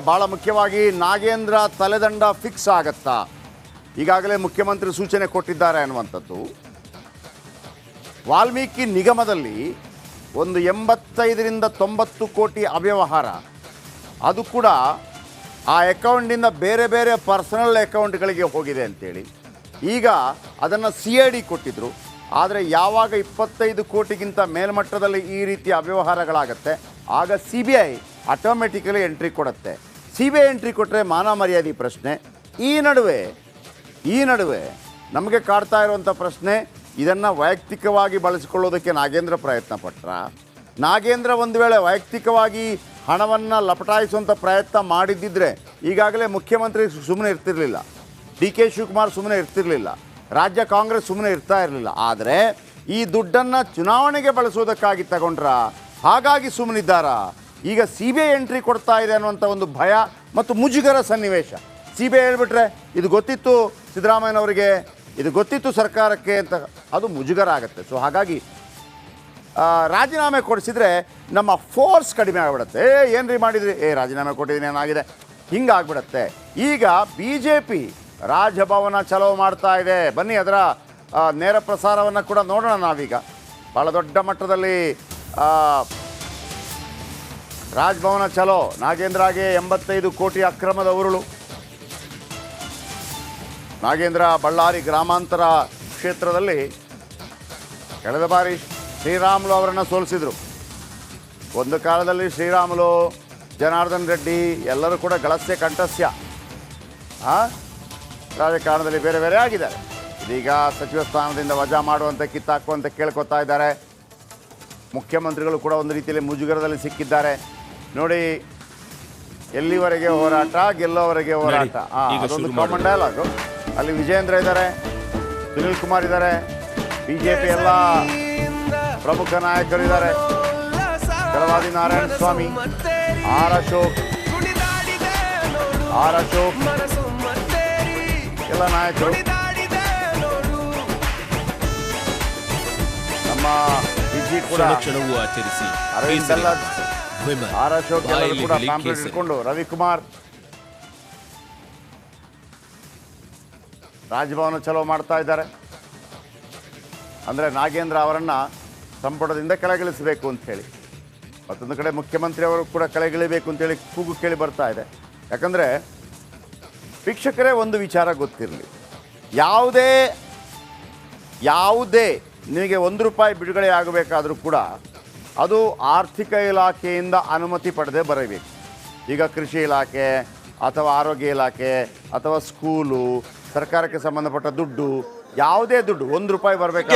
ಭಾಳ ಮುಖ್ಯವಾಗಿ ನಾಗೇಂದ್ರ ತಲೆದಂಡ ಫಿಕ್ಸ್ ಆಗತ್ತಾ? ಈಗಾಗಲೇ ಮುಖ್ಯಮಂತ್ರಿ ಸೂಚನೆ ಕೊಟ್ಟಿದ್ದಾರೆ ಅನ್ನುವಂಥದ್ದು. ವಾಲ್ಮೀಕಿ ನಿಗಮದಲ್ಲಿ ಒಂದು 85ರಿಂದ 90 ಕೋಟಿ ಅವ್ಯವಹಾರ, ಅದು ಕೂಡ ಆ ಅಕೌಂಟಿಂದ ಬೇರೆ ಬೇರೆ ಪರ್ಸನಲ್ ಅಕೌಂಟ್ಗಳಿಗೆ ಹೋಗಿದೆ ಅಂತೇಳಿ ಈಗ ಅದನ್ನು CID ಕೊಟ್ಟಿದ್ದರು. ಆದರೆ ಯಾವಾಗ 25 ಕೋಟಿಗಿಂತ ಮೇಲ್ಮಟ್ಟದಲ್ಲಿ ಈ ರೀತಿಯ ಅವ್ಯವಹಾರಗಳಾಗತ್ತೆ ಆಗ CBI ಆಟೋಮೆಟಿಕಲಿ ಎಂಟ್ರಿ ಕೊಡುತ್ತೆ. CBI ಎಂಟ್ರಿ ಕೊಟ್ಟರೆ ಮಾನ ಮರ್ಯಾದೆ ಪ್ರಶ್ನೆ. ಈ ನಡುವೆ ನಮಗೆ ಕಾಡ್ತಾ ಇರುವಂಥ ಪ್ರಶ್ನೆ, ಇದನ್ನು ವೈಯಕ್ತಿಕವಾಗಿ ಬಳಸಿಕೊಳ್ಳೋದಕ್ಕೆ ನಾಗೇಂದ್ರ ಪ್ರಯತ್ನ ಪಟ್ರ, ನಾಗೇಂದ್ರ ಒಂದು ವೇಳೆ ವೈಯಕ್ತಿಕವಾಗಿ ಹಣವನ್ನು ಲಪಟಾಯಿಸುವಂಥ ಪ್ರಯತ್ನ ಮಾಡಿದ್ದಿದ್ರೆ ಈಗಾಗಲೇ ಮುಖ್ಯಮಂತ್ರಿ ಸುಮ್ಮನೆ ಇರ್ತಿರಲಿಲ್ಲ, DK ಶಿವಕುಮಾರ್ ಸುಮ್ಮನೆ ಇರ್ತಿರಲಿಲ್ಲ, ರಾಜ್ಯ ಕಾಂಗ್ರೆಸ್ ಸುಮ್ಮನೆ ಇರ್ತಾ ಇರಲಿಲ್ಲ. ಆದರೆ ಈ ದುಡ್ಡನ್ನು ಚುನಾವಣೆಗೆ ಬಳಸೋದಕ್ಕಾಗಿ ತಗೊಂಡ್ರ, ಹಾಗಾಗಿ ಸುಮ್ಮನಿದ್ದಾರಾ? ಈಗ CBI ಎಂಟ್ರಿ ಕೊಡ್ತಾ ಇದೆ ಅನ್ನುವಂಥ ಒಂದು ಭಯ ಮತ್ತು ಮುಜುಗರ ಸನ್ನಿವೇಶ. CBI ಹೇಳ್ಬಿಟ್ರೆ ಇದು ಗೊತ್ತಿತ್ತು ಸಿದ್ದರಾಮಯ್ಯನವರಿಗೆ, ಇದು ಗೊತ್ತಿತ್ತು ಸರ್ಕಾರಕ್ಕೆ ಅಂತ ಅದು ಮುಜುಗರ ಆಗುತ್ತೆ. ಸೊ ಹಾಗಾಗಿ ರಾಜೀನಾಮೆ ಕೊಡಿಸಿದ್ರೆ ನಮ್ಮ ಫೋರ್ಸ್ ಕಡಿಮೆ ಆಗಿಬಿಡುತ್ತೆ. ಏನ್ರಿ ಮಾಡಿದ್ರಿ, ರಾಜೀನಾಮೆ ಕೊಟ್ಟಿದ್ದೀನಿ ಏನಾಗಿದೆ, ಹಿಂಗಾಗ್ಬಿಡತ್ತೆ. ಈಗ BJP ರಾಜಭವನ ಚಲೋ ಮಾಡ್ತಾ ಇದೆ. ಬನ್ನಿ ಅದರ ನೇರ ಪ್ರಸಾರವನ್ನು ಕೂಡ ನೋಡೋಣ ನಾವೀಗ. ಭಾಳ ದೊಡ್ಡ ಮಟ್ಟದಲ್ಲಿ ರಾಜಭವನ ಚಲೋ, ನಾಗೇಂದ್ರಗೆ 85 ಕೋಟಿ ಅಕ್ರಮದ ಉರುಳು. ನಾಗೇಂದ್ರ ಬಳ್ಳಾರಿ ಗ್ರಾಮಾಂತರ ಕ್ಷೇತ್ರದಲ್ಲಿ ಕಳೆದ ಬಾರಿ ಶ್ರೀರಾಮುಲು ಅವರನ್ನು ಸೋಲಿಸಿದರು. ಒಂದು ಕಾಲದಲ್ಲಿ ಶ್ರೀರಾಮುಲು, ಜನಾರ್ದನ್ ರೆಡ್ಡಿ ಎಲ್ಲರೂ ಕೂಡ ಗಳಸ್ಯ ಕಂಠಸ್ಯ ರಾಜಕಾರಣದಲ್ಲಿ ಬೇರೆ ಬೇರೆ ಆಗಿದ್ದಾರೆ. ಇದೀಗ ಸಚಿವ ಸ್ಥಾನದಿಂದ ವಜಾ ಮಾಡುವಂಥ ಕಿತ್ತಾಕುವಂತ ಕೇಳ್ಕೊತಾ ಇದ್ದಾರೆ. ಮುಖ್ಯಮಂತ್ರಿಗಳು ಕೂಡ ಒಂದು ರೀತಿಯಲ್ಲಿ ಮುಜುಗರದಲ್ಲಿ ಸಿಕ್ಕಿದ್ದಾರೆ. ನೋಡಿ, ಎಲ್ಲಿವರೆಗೆ ಹೋರಾಟ, ಗೆಲ್ಲೋವರೆಗೆ ಹೋರಾಟ, ಅದೊಂದು ಕಾಮನ್ ಡೈಲಾಗು. ಅಲ್ಲಿ ವಿಜೇಂದ್ರ ಇದ್ದಾರೆ, ಸುನಿಲ್ ಕುಮಾರ್ ಇದ್ದಾರೆ, BJP ಎಲ್ಲ ಪ್ರಮುಖ ನಾಯಕರು ಇದ್ದಾರೆ, ಕರವಾದಿ ನಾರಾಯಣ ಸ್ವಾಮಿ, ಆರ್ ಅಶೋಕ್ ಎಲ್ಲ ನಾಯಕರು, ನಮ್ಮ ವಿಜಿ ಕೂಡ, ಅರವಿಂದ್ ಬೆಲ್ಲದ್, ಆರ್ ಅಶೋಕ್ ಎಲ್ಲರೂ ಕೂಡ ಪ್ಯಾಂಪ್ಲೆಟ್ ಇಟ್ಕೊಂಡು, ರವಿಕುಮಾರ್ ರಾಜಭವನ ಚಲೋ ಮಾಡ್ತಾ ಇದ್ದಾರೆ. ಅಂದರೆ ನಾಗೇಂದ್ರ ಅವರನ್ನು ಸಂಪುಟದಿಂದ ಕೆಳಗಿಳಿಸಬೇಕು ಅಂಥೇಳಿ, ಮತ್ತೊಂದು ಕಡೆ ಮುಖ್ಯಮಂತ್ರಿ ಅವರು ಕೂಡ ಕೆಳಗಿಳಿಬೇಕು ಅಂತೇಳಿ ಕೂಗು ಕೇಳಿ ಬರ್ತಾ ಇದೆ. ಯಾಕಂದರೆ ವೀಕ್ಷಕರೇ, ಒಂದು ವಿಚಾರ ಗೊತ್ತಿರಲಿ, ಯಾವುದೇ ನಿಮಗೆ ₹1 ಬಿಡುಗಡೆ ಆಗಬೇಕಾದರೂ ಕೂಡ ಅದು ಆರ್ಥಿಕ ಇಲಾಖೆಯಿಂದ ಅನುಮತಿ ಪಡೆದೇ ಬರಬೇಕು. ಈಗ ಕೃಷಿ ಇಲಾಖೆ ಅಥವಾ ಆರೋಗ್ಯ ಇಲಾಖೆ ಅಥವಾ ಸ್ಕೂಲು, ಸರ್ಕಾರಕ್ಕೆ ಸಂಬಂಧಪಟ್ಟ ದುಡ್ಡು, ಯಾವುದೇ ದುಡ್ಡು ₹1 ಬರಬೇಕು.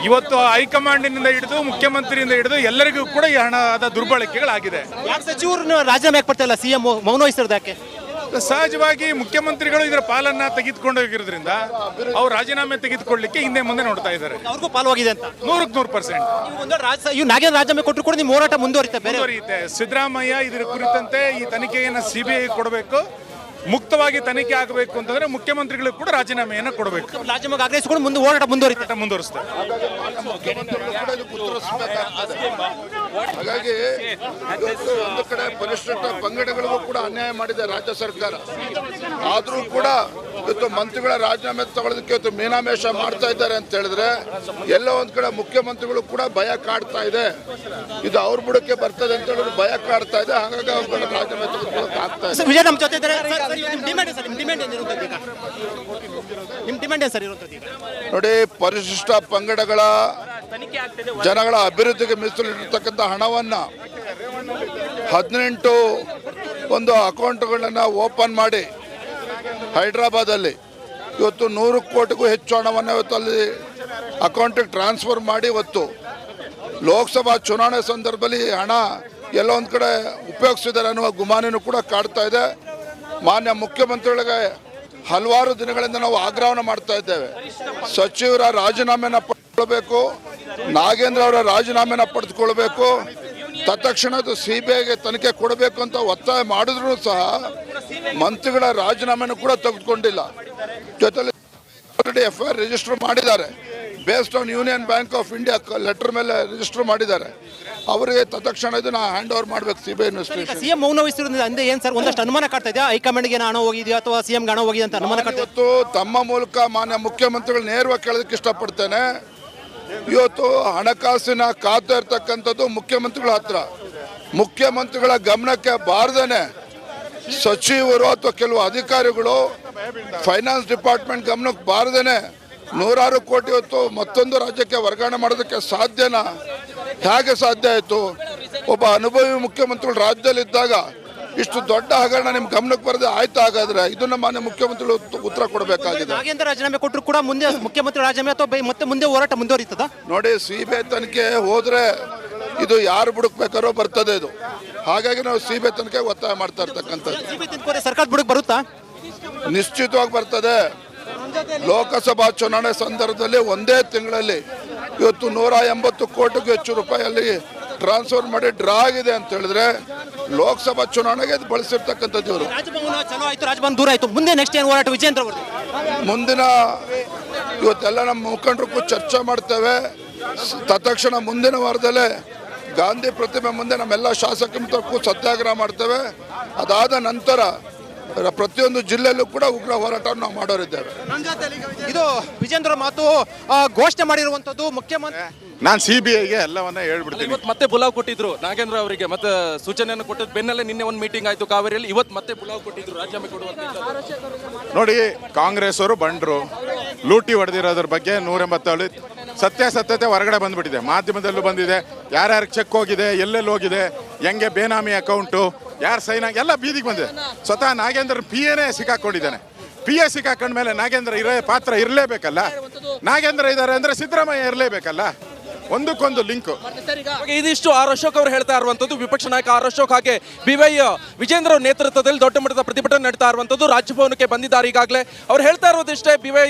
ಇವತ್ತು ಹೈಕಮಾಂಡಿನಿಂದ ಹಿಡಿದು ಮುಖ್ಯಮಂತ್ರಿಯಿಂದ ಹಿಡಿದು ಎಲ್ಲರಿಗೂ ಕೂಡ ಈ ಹಣದ ದುರ್ಬಳಕೆಗಳಾಗಿದೆ. ಸಚಿವರು ರಾಜೀನಾಮೆ ಯಾಕೆ ಬರ್ತಾ ಇಲ್ಲ, CM ಮೌನ ವಹಿಸಿರೋದು ಯಾಕೆ? ಸಹಜವಾಗಿ ಮುಖ್ಯಮಂತ್ರಿಗಳು ಇದರ ಪಾಲನ್ನ ತೆಗೆದುಕೊಂಡು ಹೋಗಿರೋದ್ರಿಂದ ಅವ್ರು ರಾಜೀನಾಮೆ ತೆಗೆದುಕೊಳ್ಳಿಕ್ಕೆ ಹಿಂದೆ ಮುಂದೆ ನೋಡ್ತಾ ಇದ್ದಾರೆ. ಅವ್ರಿಗೂ ಪಾಲವಾಗಿದೆ ಅಂತ 100%. ನಾಗೇಂದ್ರ ರಾಜೀನಾಮೆ ಕೊಟ್ಟರು ಕೂಡ ನಿಮ್ಮ ಹೋರಾಟ ಮುಂದುವರಿಯುತ್ತೆ. ಸಿದ್ದರಾಮಯ್ಯ ಇದರ ಕುರಿತಂತೆ ಈ ತನಿಖೆಯನ್ನು CBI ಕೊಡಬೇಕು, ಮುಕ್ತವಾಗಿ ತನಿಖೆ ಆಗಬೇಕು ಅಂತಂದ್ರೆ ಮುಖ್ಯಮಂತ್ರಿಗಳು ಕೂಡ ರಾಜೀನಾಮೆಯನ್ನು ಕೊಡಬೇಕು. ರಾಜೀನಾಮೆಗೆ ಆಗ್ರಹಿಸಿಕೊಂಡು ಮುಂದೆ ಹೋರಾಟ ಮುಂದುವರಿಸ್ತಾರೆ. ಹಾಗಾಗಿ ಒಂದು ಕಡೆ ಪರಿಶಿಷ್ಟ ಪಂಗಡಗಳಿಗೂ ಕೂಡ ಅನ್ಯಾಯ ಮಾಡಿದೆ ರಾಜ್ಯ ಸರ್ಕಾರ. ಆದರೂ ಕೂಡ ಇವತ್ತು ಮಂತ್ರಿಗಳ ರಾಜೀನಾಮೆ ತಗೊಳ್ಳೋದಕ್ಕೆ ಇವತ್ತು ಮೀನಾಮೇಷ ಮಾಡ್ತಾ ಇದ್ದಾರೆ ಅಂತ ಹೇಳಿದ್ರೆ, ಎಲ್ಲ ಒಂದ್ ಕಡೆ ಮುಖ್ಯಮಂತ್ರಿಗಳು ಕೂಡ ಭಯ ಕಾಡ್ತಾ ಇದೆ. ಇದು ಅವ್ರ ಬುಡಕ್ಕೆ ಬರ್ತದೆ ಅಂತ ಹೇಳಿದ್ರೆ ಭಯ ಕಾಡ್ತಾ ಇದೆ. ಹಾಗಾಗಿ ಅವ್ರ ರಾಜೀನಾಮೆ ತೆಗೆದುಕೊಳ್ಳೋಕೆ ಆಗ್ತಾ ಇದೆ. ನೋಡಿ, ಪರಿಶಿಷ್ಟ ಪಂಗಡಗಳ ಜನಗಳ ಅಭಿವೃದ್ಧಿಗೆ ಮೀಸಲಿಟ್ಟಿರ್ತಕ್ಕಂಥ ಹಣವನ್ನ 18 ಒಂದು ಅಕೌಂಟ್ಗಳನ್ನ ಓಪನ್ ಮಾಡಿ ಹೈದರಾಬಾದಲ್ಲಿ ಇವತ್ತು 100 ಕೋಟಿಗೂ ಹೆಚ್ಚು ಹಣವನ್ನು ಇವತ್ತು ಅಲ್ಲಿ ಅಕೌಂಟಿಗೆ ಟ್ರಾನ್ಸ್ಫರ್ ಮಾಡಿ ಇವತ್ತು ಲೋಕಸಭಾ ಚುನಾವಣೆ ಸಂದರ್ಭದಲ್ಲಿ ಹಣ ಎಲ್ಲೋ ಒಂದು ಕಡೆ ಉಪಯೋಗಿಸಿದ್ದಾರೆ ಅನ್ನುವ ಗುಮಾನಿನೂ ಕೂಡ ಕಾಡ್ತಾ ಇದೆ. ಮಾನ್ಯ ಮುಖ್ಯಮಂತ್ರಿಗಳಿಗೆ ಹಲವಾರು ದಿನಗಳಿಂದ ನಾವು ಆಗ್ರಹವನ್ನು ಮಾಡ್ತಾ ಇದ್ದೇವೆ. ಸಚಿವರ ರಾಜೀನಾಮೆನ ಪಡೆದುಕೊಳ್ಬೇಕು, ನಾಗೇಂದ್ರ ಅವರ ರಾಜೀನಾಮೆನ ಪಡೆದುಕೊಳ್ಬೇಕು, ತತ್ಕ್ಷಣದ CBIಗೆ ತನಿಖೆ ಕೊಡಬೇಕು ಅಂತ ಒತ್ತಾಯ ಮಾಡಿದ್ರು ಸಹ ಮಂತ್ರಿಗಳ ರಾಜೀನಾಮೆನೂ ಕೂಡ ತೆಗೆದುಕೊಂಡಿಲ್ಲ. ಜೊತೆಲಿ ಆಲ್ರೆಡಿ FIR ರಿಜಿಸ್ಟರ್ ಮಾಡಿದ್ದಾರೆ. Based on union bank of India letter ಮೇಲೆ ರಿಜಿಸ್ಟರ್ ಮಾಡಿದ್ದಾರೆ. ಅವರಿಗೆ ತತ್ಕ್ಷಣ ಇದನ್ನ ಹ್ಯಾಂಡ್ ಓವರ್ ಮಾಡಬೇಕು CBI ಇನ್ವೆಸ್ಟಿಗೇಷನ್. ಸಿಎಂ ಮೌನ ವಹಿಸಿರೋದ್ರಿಂದ ಅಂದೆ ಏನ್ ಸರ್ ಒಂದಷ್ಟು ಅನುಮಾನ ಕಾಡ್ತಾ ಇದೆಯಾ? ಹೈಕಮಾಂಡ್ಗೆ ಹಣ ಹೋಗಿದೆಯಾ ಅಥವಾ ಸಿಎಂಗೆ ಹಣ ಹೋಗಿದೆ ಅಂತ ಅನುಮಾನ ಕಾಡ್ತಾ ಇವತ್ತು ತಮ್ಮ ಮೂಲಕ ಮಾನ್ಯ ಮುಖ್ಯಮಂತ್ರಿಗಳು ನೇರವಾಗಿ ಕೇಳೋದಕ್ಕೆ ಇಷ್ಟಪಡ್ತೇನೆ. ಇವತ್ತು ಹಣಕಾಸಿನ ಖಾತೆ ಇರ್ತಕ್ಕಂಥದ್ದು ಮುಖ್ಯಮಂತ್ರಿಗಳ ಹತ್ರ. ಮುಖ್ಯಮಂತ್ರಿಗಳ ಗಮನಕ್ಕೆ ಬಾರದೇನೆ ಸಚಿವರು ಅಥವಾ ಕೆಲವು ಅಧಿಕಾರಿಗಳು ಫೈನಾನ್ಸ್ ಡಿಪಾರ್ಟ್ಮೆಂಟ್ ಗಮನಕ್ಕೆ ಬಾರದೇನೆ ನೂರಾರು ಕೋಟಿ ಇವತ್ತು ಮತ್ತೊಂದು ರಾಜ್ಯಕ್ಕೆ ವರ್ಗಾವಣೆ ಮಾಡೋದಕ್ಕೆ ಸಾಧ್ಯನಾ? ಹೇಗೆ ಸಾಧ್ಯ ಆಯಿತು? ಒಬ್ಬ ಅನುಭವಿ ಮುಖ್ಯಮಂತ್ರಿಗಳು ರಾಜ್ಯದಲ್ಲಿದ್ದಾಗ ಇಷ್ಟು ದೊಡ್ಡ ಹಗರಣ ನಿಮ್ಮ ಗಮನಕ್ಕೆ ಬರದೆ ಆಯ್ತು. ಹಾಗಾದ್ರೆ ಇದನ್ನ ಮಾನ್ಯ ಮುಖ್ಯಮಂತ್ರಿಗಳು ಉತ್ತರ ಕೊಡಬೇಕಾಗಿದೆ. ನಾಗೇಂದ್ರ ರಾಜೀನಾಮೆ ಕೊಟ್ಟರು ಕೂಡ ಮುಂದೆ ಮುಖ್ಯಮಂತ್ರಿ ರಾಜೀನಾಮೆ ಅಥವಾ ಮತ್ತೆ ಮುಂದೆ ಹೋರಾಟ ಮುಂದುವರಿತದ? ನೋಡಿ, CBI ತನಿಖೆ ಹೋದ್ರೆ ಇದು ಯಾರು ಬುಡಕ್ಬೇಕಾರೋ ಬರ್ತದೆ ಇದು. ಹಾಗಾಗಿ ನಾವು CBI ತನಿಖೆ ಒತ್ತಾಯ ಮಾಡ್ತಾ ಇರ್ತಕ್ಕಂಥದ್ದು. ಸರ್ಕಾರ ಬುಡಕ್ ಬರುತ್ತಾ? ನಿಶ್ಚಿತವಾಗಿ ಬರ್ತದೆ. ಲೋಕಸಭಾ ಚುನಾವಣೆ ಸಂದರ್ಭದಲ್ಲಿ ಒಂದೇ ತಿಂಗಳಲ್ಲಿ ಇವತ್ತು 180 ಕೋಟಿಗೂ ಹೆಚ್ಚು ರೂಪಾಯಿಯಲ್ಲಿ ಟ್ರಾನ್ಸ್ಫರ್ ಮಾಡಿ ಡ್ರಾ ಆಗಿದೆ ಅಂತ ಹೇಳಿದ್ರೆ ಲೋಕಸಭಾ ಚುನಾವಣೆಗೆ ಬಳಸಿರ್ತಕ್ಕಂಥದ್ದು ಇವರು. ರಾಜಭವನ ಚಲೋ ಆಯ್ತು, ರಾಜಭವನ ದೂರ ಆಯ್ತು, ಮುಂದೆ ನೆಕ್ಸ್ಟ್ ಏನು ಹೋರಾಟ ವಿಜೇಂದ್ರ ಅವರು? ಮುಂದಿನ ಇವತ್ತೆಲ್ಲ ನಮ್ಮ ಮುಖಂಡರು ಚರ್ಚೆ ಮಾಡ್ತೇವೆ. ತತ್ಕ್ಷಣ ಮುಂದಿನ ವಾರದಲ್ಲೇ ಗಾಂಧಿ ಪ್ರತಿಮೆ ಮುಂದೆ ನಮ್ಮೆಲ್ಲ ಶಾಸಕರು ಸತ್ಯಾಗ್ರಹ ಮಾಡ್ತೇವೆ. ಅದಾದ ನಂತರ ಪ್ರತಿಯೊಂದು ಜಿಲ್ಲೆಯಲ್ಲೂ ಕೂಡ ಉಗ್ರ ಹೋರಾಟವನ್ನು ನಾವು ಮಾಡೋರಿದ್ದೇವೆ. ಇದು ವಿಜೇಂದ್ರ ಮಾತು ಘೋಷಣೆ ಮಾಡಿರುವಂತದ್ದು ಮುಖ್ಯಮಂತ್ರಿ. ನಾನು CBIಗೆ ಎಲ್ಲವನ್ನ ಹೇಳ್ಬಿಡ್ತೀನಿ. ಇವತ್ತು ಮತ್ತೆ ಬುಲಾವ್ ಕೊಟ್ಟಿದ್ರು ನಾಗೇಂದ್ರ ಅವರಿಗೆ, ಮತ್ತೆ ಸೂಚನೆಯನ್ನು ಕೊಟ್ಟದ್ದು ಬೆನ್ನಲ್ಲೇ ನಿನ್ನೆ ಒಂದು ಮೀಟಿಂಗ್ ಆಯ್ತು ಕಾವೇರಿಯಲ್ಲಿ. ಇವತ್ತು ಮತ್ತೆ ಬುಲಾವ್ ಕೊಟ್ಟಿದ್ರು ರಾಜೀನಾಮೆ ಕೊಡುವಂತ. ನೋಡಿ, ಕಾಂಗ್ರೆಸ್ ಅವರು ಬಂಡ್ರು ಲೂಟಿ ಹೊಡೆದಿರೋದ್ರ ಬಗ್ಗೆ 187 ಸತ್ಯಾಸತ್ಯತೆ ಹೊರಗಡೆ ಬಂದ್ಬಿಟ್ಟಿದೆ. ಮಾಧ್ಯಮದಲ್ಲೂ ಬಂದಿದೆ. ಯಾರ್ಯಾರು ಚೆಕ್ ಹೋಗಿದೆ, ಎಲ್ಲೆಲ್ಲಿ ಹೋಗಿದೆ, ಹೆಂಗೆ ಬೇನಾಮಿ ಅಕೌಂಟು, ಯಾರು ಸೈನ್ ಎಲ್ಲ ಬೀದಿಗೆ ಬಂದಿದೆ. ಸ್ವತಃ ನಾಗೇಂದ್ರ PAನೇ ಸಿಕ್ಕಾಕೊಂಡಿದ್ದಾನೆ. PA ಸಿಕ್ಕಾಕೊಂಡ ಮೇಲೆ ನಾಗೇಂದ್ರ ಪಾತ್ರ ಇರಲೇಬೇಕಲ್ಲ. ನಾಗೇಂದ್ರ ಇದ್ದಾರೆ ಅಂದ್ರೆ ಸಿದ್ದರಾಮಯ್ಯ ಇರಲೇಬೇಕಲ್ಲ. ಒಂದಕ್ಕೊಂದು ಲಿಂಕ್. ಇದಿಷ್ಟು ಆರ್ ಅಶೋಕ್ ಅವರು ಹೇಳ್ತಾ ಇರುವಂತದ್ದು. ವಿಪಕ್ಷ ನಾಯಕ ಆರ್ ಅಶೋಕ್ ಹಾಗೆ BY ವಿಜೇಂದ್ರ ಅವರ ನೇತೃತ್ವದಲ್ಲಿ ದೊಡ್ಡ ಮಟ್ಟದ ಪ್ರತಿಭಟನೆ ನಡೆಸ್ತಾ ಇರುವಂತದ್ದು. ರಾಜಭವನಕ್ಕೆ ಬಂದಿದ್ದಾರೆ ಈಗಾಗಲೇ. ಅವ್ರು ಹೇಳ್ತಾ ಇರೋದಿಷ್ಟೇ, BY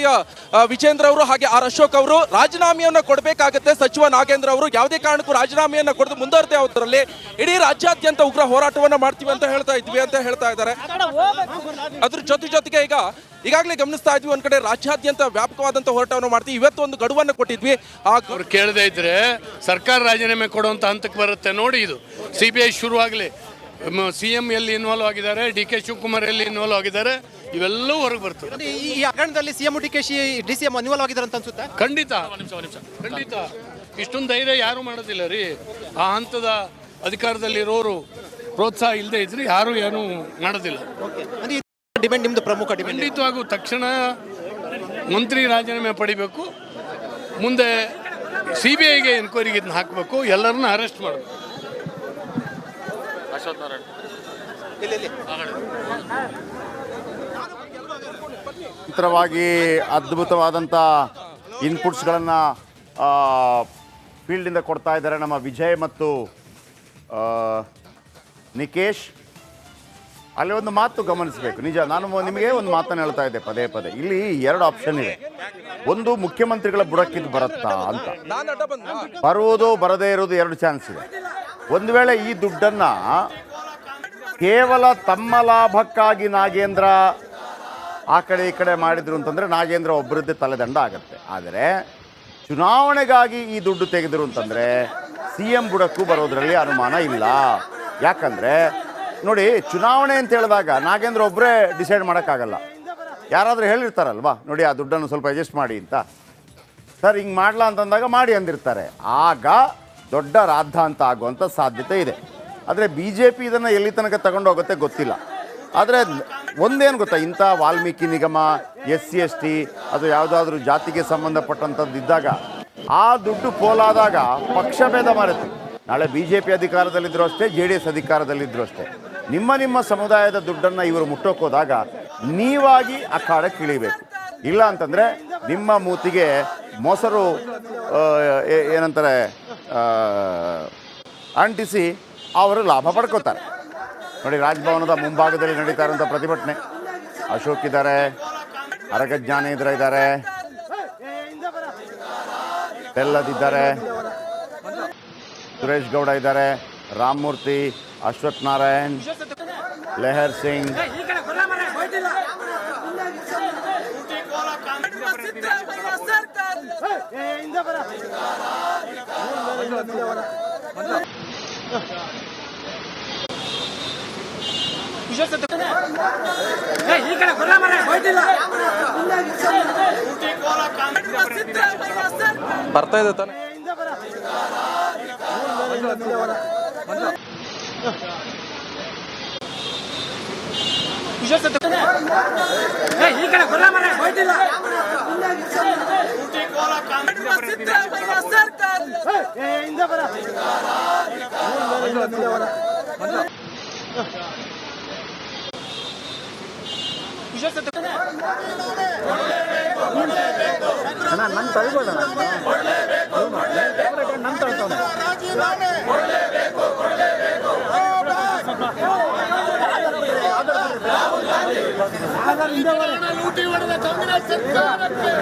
ವಿಜೇಂದ್ರ ಅವರು ಹಾಗೆ ಆರ್ ಅಶೋಕ್ ಅವರು ರಾಜೀನಾಮೆಯನ್ನು ಕೊಡಬೇಕಾಗತ್ತೆ. ಸಚಿವ ನಾಗೇಂದ್ರ ಅವರು ಯಾವುದೇ ಕಾರಣಕ್ಕೂ ರಾಜೀನಾಮೆಯನ್ನು ಕೊಡದು ಮುಂದುವರೆದೇ ಹೋದ್ರಲ್ಲಿ ಇಡೀ ರಾಜ್ಯಾದ್ಯಂತ ಉಗ್ರ ಹೋರಾಟವನ್ನು ಮಾಡ್ತೀವಿ ಅಂತ ಹೇಳ್ತಾ ಇದ್ವಿ ಅಂತ ಹೇಳ್ತಾ ಇದ್ದಾರೆ. ಅದ್ರ ಜೊತೆಗೆ ಈಗಾಗಲೇ ಗಮನಿಸ್ತಾ ಇದ್ವಿ, ಒಂದ್ ಕಡೆ ರಾಜ್ಯಾದ್ಯಂತ ವ್ಯಾಪಕವಾದಂತ ಹೋರಾಟವನ್ನು ಮಾಡ್ತೀವಿ. ಇವತ್ತು ಒಂದು ಗಡುವನ್ನು ಕೊಟ್ಟಿದ್ವಿ. ಅವ್ರು ಕೇಳದೇ ಇದ್ರೆ ಸರ್ಕಾರ ರಾಜೀನಾಮೆ ಕೊಡುವಂತ ಹಂತಕ್ಕೆ ಬರುತ್ತೆ. ನೋಡಿ, ಇದು CBI ಶುರುವಾಗಲಿ. CM ಎಲ್ಲಿ ಇನ್ವಾಲ್ವ್ ಆಗಿದ್ದಾರೆ, DK ಶಿವಕುಮಾರ್ ಎಲ್ಲಿ ಇನ್ವಾಲ್ವ್ ಆಗಿದ್ದಾರೆ, ಇವೆಲ್ಲವೂ ಹೊರಗೆ ಬರ್ತದೆ. ಈ ಹಗರಣದಲ್ಲಿ CM DCM ಇನ್ವಾಲ್ವ್ ಆಗಿದ್ದಾರೆ ಅಂತ ಅನ್ಸುತ್ತೆ. ಖಂಡಿತ ಖಂಡಿತ. ಇಷ್ಟೊಂದು ಧೈರ್ಯ ಯಾರು ಮಾಡೋದಿಲ್ಲ ರೀ. ಆ ಹಂತದ ಅಧಿಕಾರದಲ್ಲಿರೋರು ಪ್ರೋತ್ಸಾಹ ಇಲ್ಲದೆ ಇದ್ರೆ ಯಾರು ಏನು ಮಾಡೋದಿಲ್ಲ. ಡಿಮ್ಯಾಂಡ್ ನಿಮ್ದು ಪ್ರಮುಖ ಡಿಮ್ಯಾಂಡ್. ಖಂಡಿತವಾಗೂ ತಕ್ಷಣ ಮಂತ್ರಿ ರಾಜೀನಾಮೆ ಪಡಿಬೇಕು. ಮುಂದೆ CBIಗೆ ಎನ್ಕ್ವೈರಿಗೆ ಇದನ್ನ ಹಾಕಬೇಕು. ಎಲ್ಲರನ್ನ ಅರೆಸ್ಟ್ ಮಾಡಬೇಕು. ನಿರಂತರವಾಗಿ ಅದ್ಭುತವಾದಂಥ ಇನ್ಪುಟ್ಸ್ಗಳನ್ನು ಫೀಲ್ಡಿಂದ ಕೊಡ್ತಾ ಇದ್ದಾರೆ ನಮ್ಮ ವಿಜಯ್ ಮತ್ತು ನಿಕೇಶ್. ಅಲ್ಲಿ ಒಂದು ಮಾತು ಗಮನಿಸಬೇಕು. ನಿಜ, ನಾನು ನಿಮಗೆ ಒಂದು ಮಾತನ್ನು ಹೇಳ್ತಾ ಇದ್ದೆ ಪದೇ ಪದೇ. ಇಲ್ಲಿ 2 ಆಪ್ಷನ್ ಇದೆ. ಒಂದು, ಮುಖ್ಯಮಂತ್ರಿಗಳ ಬುಡಕ್ಕಿದ್ದು ಬರುತ್ತಾ ಅಂತ. ಬರುವುದು ಬರದೇ ಇರೋದು 2 ಚಾನ್ಸ್ ಇದೆ. ಒಂದು ವೇಳೆ ಈ ದುಡ್ಡನ್ನು ಕೇವಲ ತಮ್ಮ ಲಾಭಕ್ಕಾಗಿ ನಾಗೇಂದ್ರ ಆ ಕಡೆ ಈ ಕಡೆ ಮಾಡಿದ್ರು ಅಂತಂದರೆ ನಾಗೇಂದ್ರ ಒಬ್ಬರದ್ದೇ ತಲೆದಂಡ ಆಗುತ್ತೆ. ಆದರೆ ಚುನಾವಣೆಗಾಗಿ ಈ ದುಡ್ಡು ತೆಗೆದರು ಅಂತಂದರೆ CM ಬುಡಕ್ಕೂ ಬರೋದರಲ್ಲಿ ಅನುಮಾನ ಇಲ್ಲ. ಯಾಕಂದರೆ ನೋಡಿ, ಚುನಾವಣೆ ಅಂತ ಹೇಳಿದಾಗ ನಾಗೇಂದ್ರ ಒಬ್ಬರೇ ಡಿಸೈಡ್ ಮಾಡೋಕ್ಕಾಗಲ್ಲ. ಯಾರಾದರೂ ಹೇಳಿರ್ತಾರಲ್ವಾ, ನೋಡಿ ಆ ದುಡ್ಡನ್ನು ಸ್ವಲ್ಪ ಅಡ್ಜಸ್ಟ್ ಮಾಡಿ ಅಂತ. ಸರ್ ಹಿಂಗೆ ಮಾಡಲಾ ಅಂತಂದಾಗ ಮಾಡಿ ಅಂದಿರ್ತಾರೆ. ಆಗ ದೊಡ್ಡ ರಾದ್ಧಾಂತ ಆಗುವಂಥ ಸಾಧ್ಯತೆ ಇದೆ. ಆದರೆ BJP ಇದನ್ನು ಎಲ್ಲಿ ತನಕ ತಗೊಂಡೋಗುತ್ತೆ ಗೊತ್ತಿಲ್ಲ. ಆದರೆ ಒಂದೇನು ಗೊತ್ತಾ, ಇಂಥ ವಾಲ್ಮೀಕಿ ನಿಗಮ, SC ST ಅದು ಯಾವುದಾದ್ರೂ ಜಾತಿಗೆ ಸಂಬಂಧಪಟ್ಟಂಥದ್ದು ಇದ್ದಾಗ ಆ ದುಡ್ಡು ಪೋಲಾದಾಗ ಪಕ್ಷಭೇದ ಮರೆತು ನಾಳೆ BJP ಅಧಿಕಾರದಲ್ಲಿದ್ದರೂ ಅಷ್ಟೇ, JDS ಅಧಿಕಾರದಲ್ಲಿದ್ದರೂ ಅಷ್ಟೇ, ನಿಮ್ಮ ಸಮುದಾಯದ ದುಡ್ಡನ್ನು ಇವರು ಮುಟ್ಟೋಕೋದಾಗ ನೀವಾಗಿ ಅಖಾಡಕ್ಕೆ ಇಳಿಬೇಕು. ಇಲ್ಲ ಅಂತಂದರೆ ನಿಮ್ಮ ಮೂತಿಗೆ ಮೊಸರು ಏನಂತಾರೆ ಅಂಟಿಸಿ ಅವರು ಲಾಭ ಪಡ್ಕೋತಾರೆ. ನೋಡಿ, ರಾಜಭವನದ ಮುಂಭಾಗದಲ್ಲಿ ನಡೀತಾ ಇರುವಂಥ ಪ್ರತಿಭಟನೆ. ಅಶೋಕ್ ಇದ್ದಾರೆ, ಅರಗಜ್ಞಾನೇಂದ್ರ ಇದ್ದಾರೆ, ತೆಲ್ಲದಿದ್ದಾರೆ, ಸುರೇಶ್ ಗೌಡ ಇದ್ದಾರೆ, ರಾಮಮೂರ್ತಿ, ಅಶ್ವಥ್ ನಾರಾಯಣ್, ಲೆಹರ್ ಸಿಂಗ್, ಬರ್ತಾ ಇದೆ ತಾನೆ. ಲೂಟಿ ಹೊಡೆದ ಕಾಂಗ್ರೆಸ್ ಸರ್ಕಾರಕ್ಕೆ